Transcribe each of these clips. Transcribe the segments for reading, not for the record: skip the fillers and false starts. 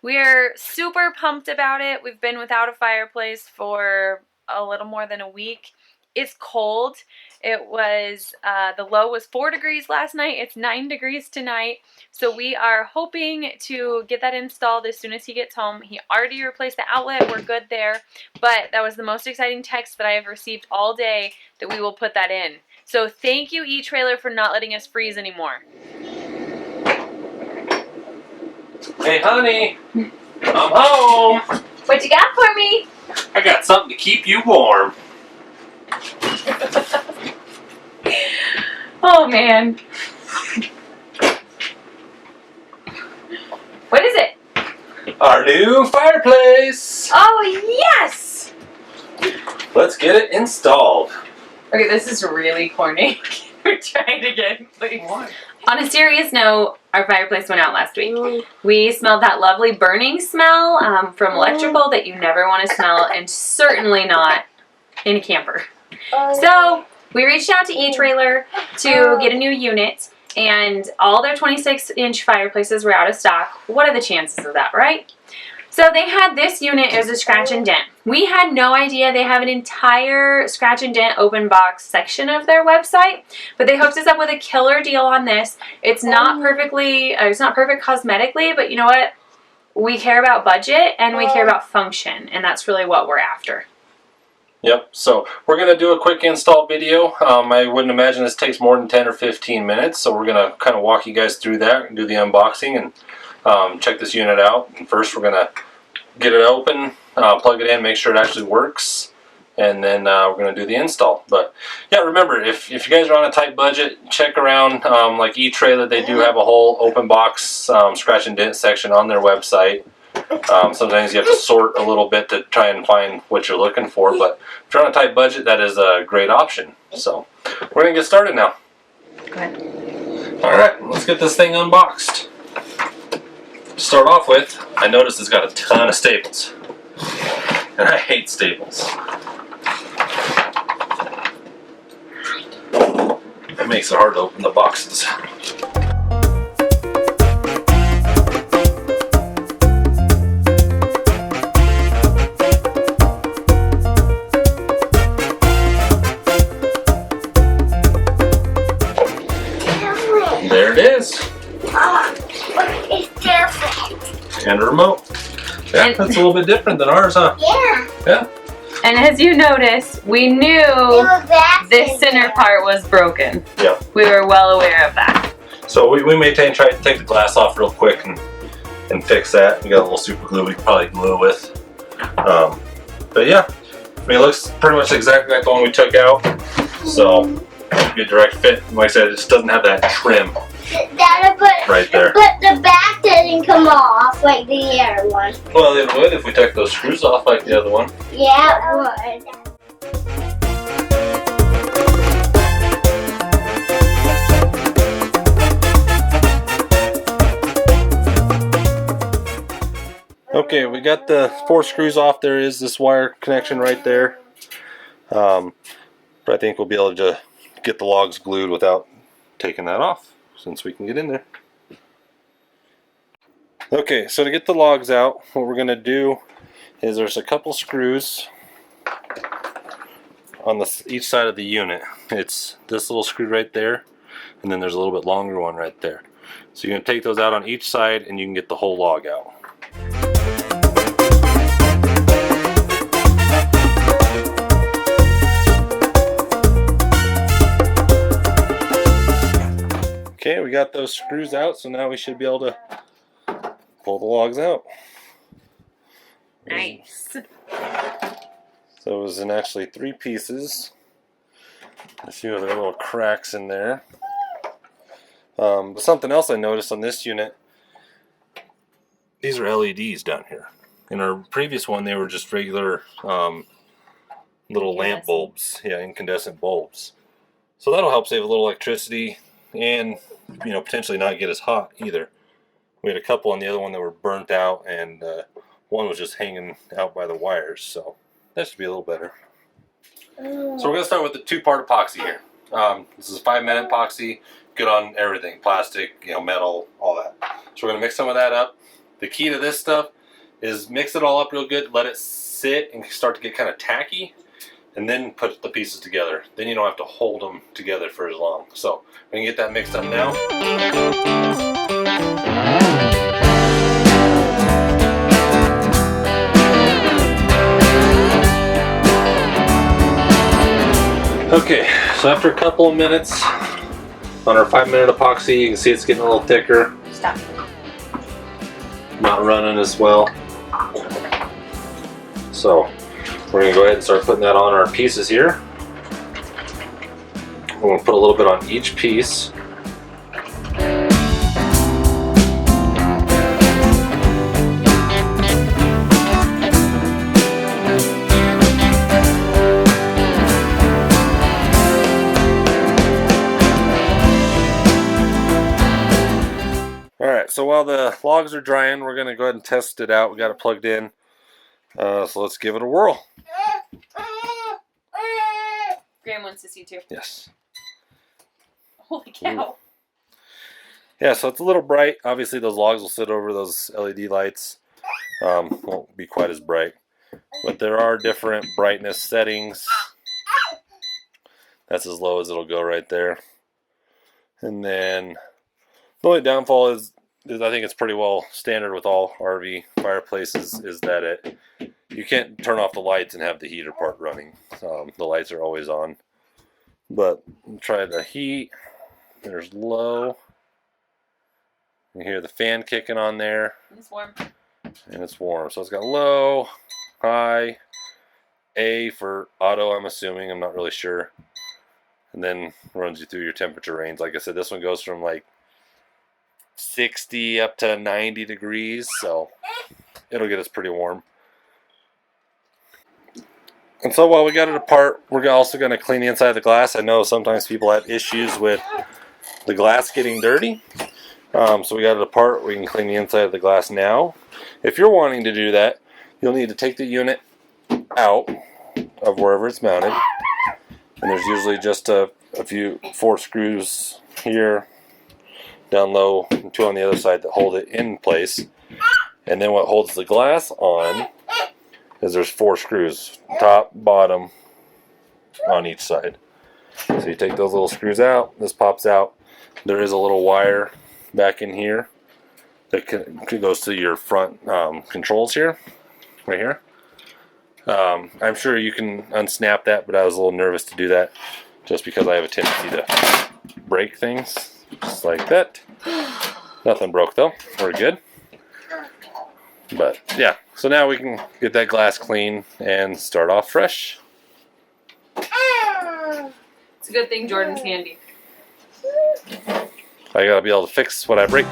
We're super pumped about it. We've been without a fireplace for a little more than a week. It's cold. It was, the low was 4 degrees last night. It's 9 degrees tonight. So we are hoping to get that installed as soon as he gets home. He already replaced the outlet. We're good there. But that was the most exciting text that I have received all day, that we will put that in. So thank you, eTrailer, for not letting us freeze anymore. Hey honey, I'm home. What you got for me? I got something to keep you warm. Oh man. What is it? Our new fireplace. Oh yes! Let's get it installed. Okay, this is really corny. We're trying to get please. What? On a serious note, our fireplace went out last week. We smelled that lovely burning smell from electrical that you never want to smell, and certainly not in a camper. So we reached out to eTrailer to get a new unit, and all their 26-inch fireplaces were out of stock. What are the chances of that, right? So they had this unit as a scratch and dent. We had no idea they have an entire scratch and dent open box section of their website, but they hooked us up with a killer deal on this. It's not perfect cosmetically, but you know what? We care about budget and we care about function, and that's really what we're after. Yep, so we're going to do a quick install video. I wouldn't imagine this takes more than 10 or 15 minutes, so we're going to kind of walk you guys through that and do the unboxing and check this unit out. And first we're going to get it open, plug it in, make sure it actually works, and then we're going to do the install. But yeah, remember, if you guys are on a tight budget, check around like eTrailer. They do have a whole open box scratch and dent section on their website. Sometimes you have to sort a little bit to try and find what you're looking for, but if you're on a tight budget, that is a great option. So we're going to get started now. Go ahead. Alright, let's get this thing unboxed. To start off with, I noticed it's got a ton of staples, and I hate staples. It makes it hard to open the boxes. There it is. It's different. And a remote. Yeah, that's a little bit different than ours, huh? Yeah. Yeah. And as you notice, we knew this center part was broken. Yeah. We were well aware of that. So we may try to take the glass off real quick and fix that. We got a little super glue we can probably glue it with. But yeah, I mean, it looks pretty much exactly like the one we took out. So good direct fit. Like I said, it just doesn't have that trim right there. But the back didn't come off like the other one. Well, it would if we took those screws off like the other one. Yeah, it would. Okay, we got the 4 screws off. There is this wire connection right there. But I think we'll be able to get the logs glued without taking that off, since we can get in there. Okay, so to get the logs out, what we're going to do is there's a couple screws on each side of the unit. It's this little screw right there, and then there's a little bit longer one right there. So you're going to take those out on each side and you can get the whole log out. Okay, we got those screws out, so now we should be able to pull the logs out. Nice. So it was in actually 3 pieces. A few other little cracks in there. But something else I noticed on this unit, these are LEDs down here. In our previous one, they were just regular little lamp bulbs. Yeah, incandescent bulbs. So that'll help save a little electricity and, you know, potentially not get as hot either. We had a couple on the other one that were burnt out, and one was just hanging out by the wires, so that should be a little better. So we're going to start with the 2-part epoxy here. This is 5-minute epoxy, good on everything, plastic, metal, all that. So we're going to mix some of that up. The key to this stuff is mix it all up real good, let it sit and start to get kind of tacky, and then put the pieces together. Then you don't have to hold them together for as long. So we can get that mixed up now. Okay, so after a couple of minutes on our 5-minute epoxy, you can see it's getting a little thicker. Stop. Not running as well. So we're going to go ahead and start putting that on our pieces here. We're going to put a little bit on each piece. Alright, so while the logs are drying, we're going to go ahead and test it out. We got it plugged in. So let's give it a whirl. Graham wants to see too. Yes. Holy cow. Ooh. Yeah, so it's a little bright. Obviously those logs will sit over those LED lights. Won't be quite as bright. But there are different brightness settings. That's as low as it'll go right there. And then the only downfall is I think it's pretty well standard with all RV fireplaces, is that you can't turn off the lights and have the heater part running. The lights are always on. But try the heat. There's low. You hear the fan kicking on there. It's warm. And it's warm. So it's got low, high, A for auto, I'm assuming. I'm not really sure. And then runs you through your temperature range. Like I said, this one goes from like 60 up to 90 degrees, so it'll get us pretty warm. And so while we got it apart, we're also going to clean the inside of the glass. I know sometimes people have issues with the glass getting dirty. So we got it apart. We can clean the inside of the glass now. If you're wanting to do that, you'll need to take the unit out of wherever it's mounted. And there's usually just a few 4 screws here, down low, and 2 on the other side that hold it in place. And then what holds the glass on is there's 4 screws, top, bottom, on each side. So you take those little screws out, this pops out. There is a little wire back in here that goes to your front controls here, right here. I'm sure you can unsnap that, but I was a little nervous to do that just because I have a tendency to break things. Just like that. Nothing broke though. We're good. But yeah, so now we can get that glass clean and start off fresh. It's a good thing Jordan's handy. I gotta be able to fix what I break.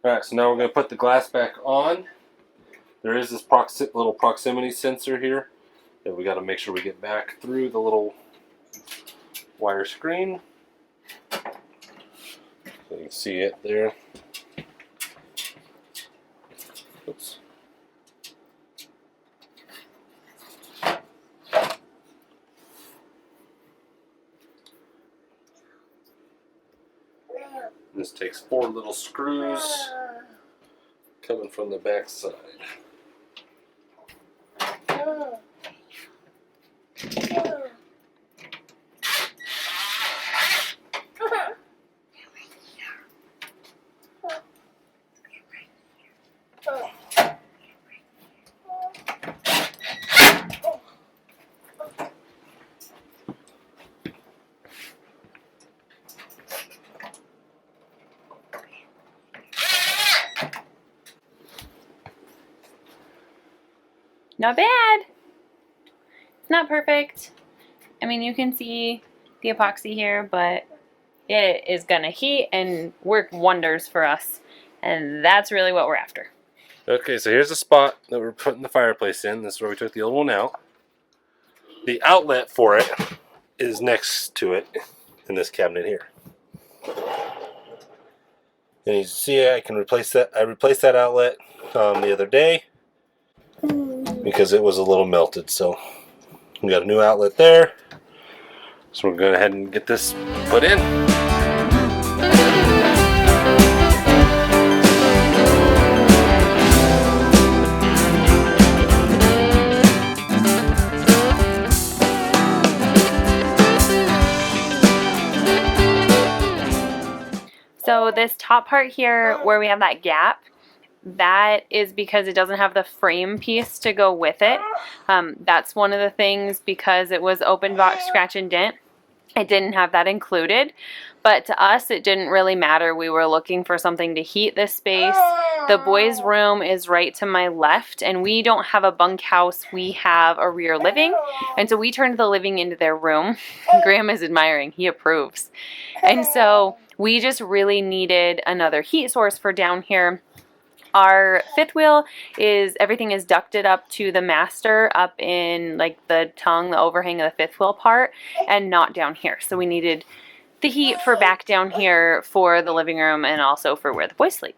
Alright, so now we're going to put the glass back on. There is this little proximity sensor here that we got to make sure we get back through the little wire screen. So you can see it there. Oops. This takes 4 little screws coming from the back side. Not bad. It's not perfect. I mean, you can see the epoxy here, but it is gonna heat and work wonders for us. And that's really what we're after. Okay, so here's the spot that we're putting the fireplace in. This is where we took the old one out. The outlet for it is next to it in this cabinet here. And you see I can replace that. I replaced that outlet the other day because it was a little melted. So we got a new outlet there. So we're going to go ahead and get this put in. So this top part here where we have that gap, that is because it doesn't have the frame piece to go with it. That's one of the things, because it was open box scratch and dent. It didn't have that included, but to us it didn't really matter. We were looking for something to heat this space. The boys' room is right to my left, and we don't have a bunkhouse. We have a rear living, and so we turned the living into their room. Graham is admiring. He approves. And so we just really needed another heat source for down here. Our fifth wheel is, everything is ducted up to the master up in like the tongue, the overhang of the fifth wheel part, and not down here. So we needed the heat for back down here for the living room and also for where the boys sleep.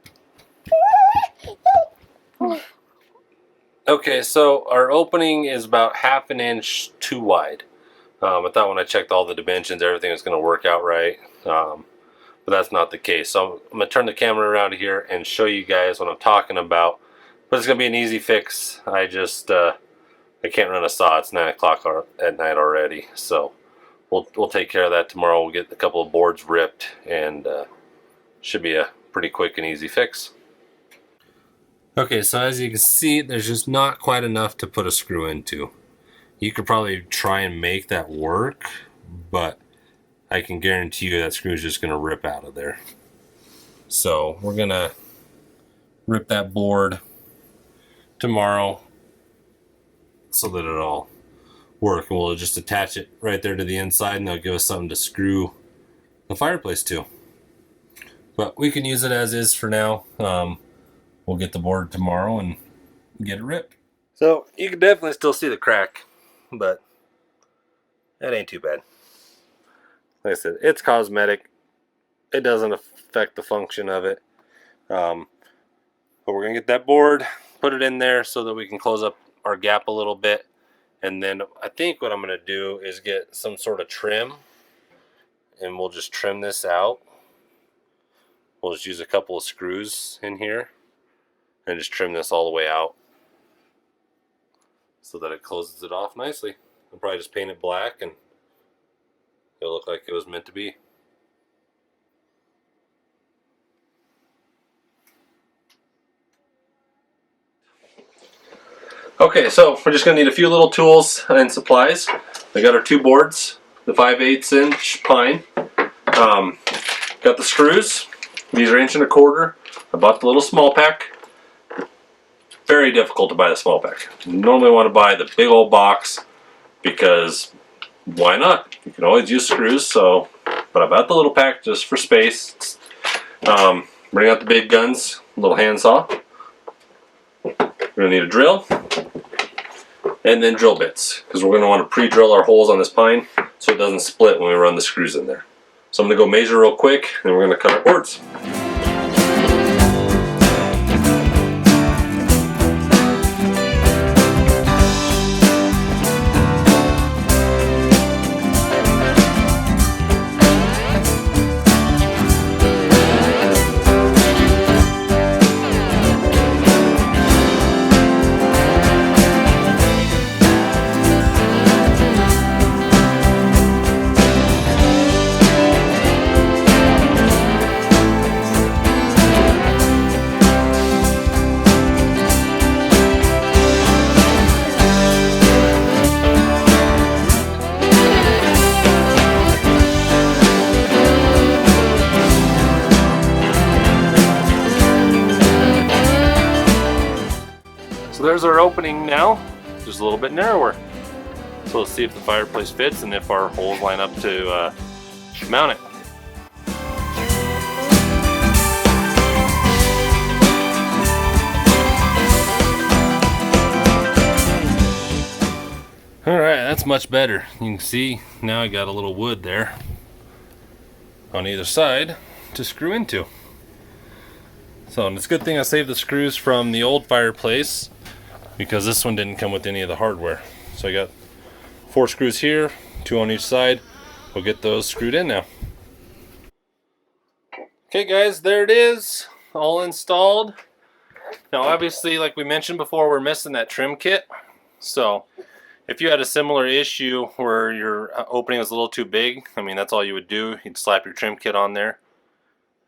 Okay, so our opening is about 1/2 inch too wide. I thought when I checked all the dimensions, everything was going to work out right. But that's not the case. So I'm going to turn the camera around here and show you guys what I'm talking about. But it's going to be an easy fix. I just, I can't run a saw. It's 9 o'clock at night already. So we'll take care of that tomorrow. We'll get a couple of boards ripped, and should be a pretty quick and easy fix. Okay, so as you can see, there's just not quite enough to put a screw into. You could probably try and make that work, but I can guarantee you that screw is just going to rip out of there. So we're going to rip that board tomorrow so that it'll work. And we'll just attach it right there to the inside, and that'll give us something to screw the fireplace to. But we can use it as is for now. We'll get the board tomorrow and get it ripped. So you can definitely still see the crack, but that ain't too bad. Like I said, it's cosmetic. It doesn't affect the function of it. But we're going to get that board, put it in there so that we can close up our gap a little bit. And then I think what I'm going to do is get some sort of trim, and we'll just trim this out. We'll just use a couple of screws in here and just trim this all the way out so that it closes it off nicely. I'll probably just paint it black and it'll look like it was meant to be. Okay, so we're just going to need a few little tools and supplies. I got our 2 boards, the 5/8 inch pine. Got the screws. These are 1 1/4 inch. I bought the little small pack. Very difficult to buy the small pack. You normally want to buy the big old box because why not? You can always use screws. So, but I bought the little pack just for space. Bring out the big guns, little handsaw. We're going to need a drill and then drill bits because we're going to want to pre-drill our holes on this pine so it doesn't split when we run the screws in there. So I'm going to go measure real quick and we're going to cut our boards. So there's our opening now, just a little bit narrower. So let's see if the fireplace fits and if our holes line up to mount it. Alright, that's much better. You can see now I got a little wood there on either side to screw into. So, and it's a good thing I saved the screws from the old fireplace because this one didn't come with any of the hardware. So I got 4 screws here, 2 on each side. We'll get those screwed in now. Okay guys, there it is, all installed. Now obviously, like we mentioned before, we're missing that trim kit. So if you had a similar issue where your opening was a little too big, I mean, that's all you would do. You'd slap your trim kit on there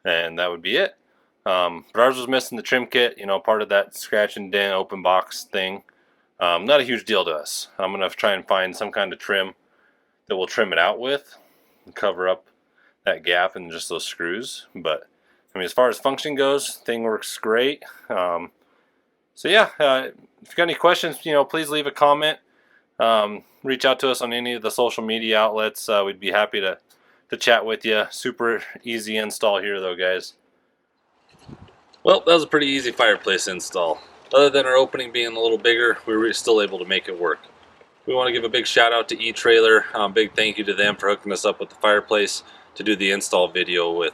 and that would be it. But ours was missing the trim kit, you know, part of that scratch and dent open box thing. Not a huge deal to us. I'm going to try and find some kind of trim that we'll trim it out with and cover up that gap and just those screws. But I mean, as far as function goes, thing works great. So yeah, if you've got any questions, you know, please leave a comment. Reach out to us on any of the social media outlets. We'd be happy to chat with you. Super easy install here though, guys. Well, that was a pretty easy fireplace install. Other than our opening being a little bigger, we were still able to make it work. We want to give a big shout out to E-Trailer. Big thank you to them for hooking us up with the fireplace to do the install video with.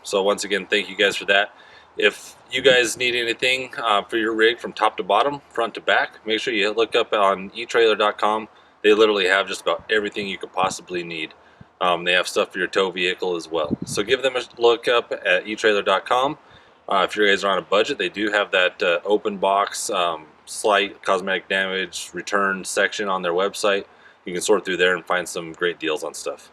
So once again, thank you guys for that. If you guys need anything for your rig from top to bottom, front to back, make sure you look up on eTrailer.com. They literally have just about everything you could possibly need. They have stuff for your tow vehicle as well. So give them a look up at eTrailer.com. If you guys are on a budget, they do have that open box, slight cosmetic damage return section on their website. You can sort through there and find some great deals on stuff.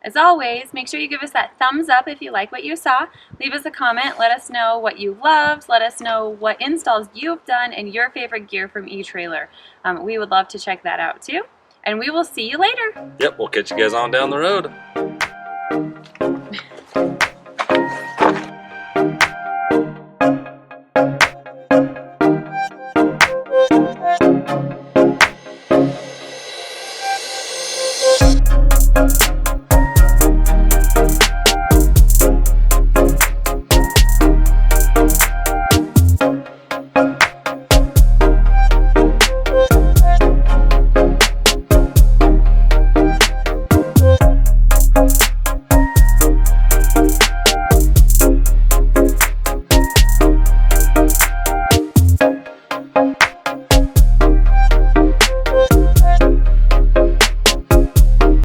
As always, make sure you give us that thumbs up if you like what you saw. Leave us a comment. Let us know what you loved. Let us know what installs you've done and your favorite gear from E-Trailer. We would love to check that out too. And we will see you later. Yep, we'll catch you guys on down the road.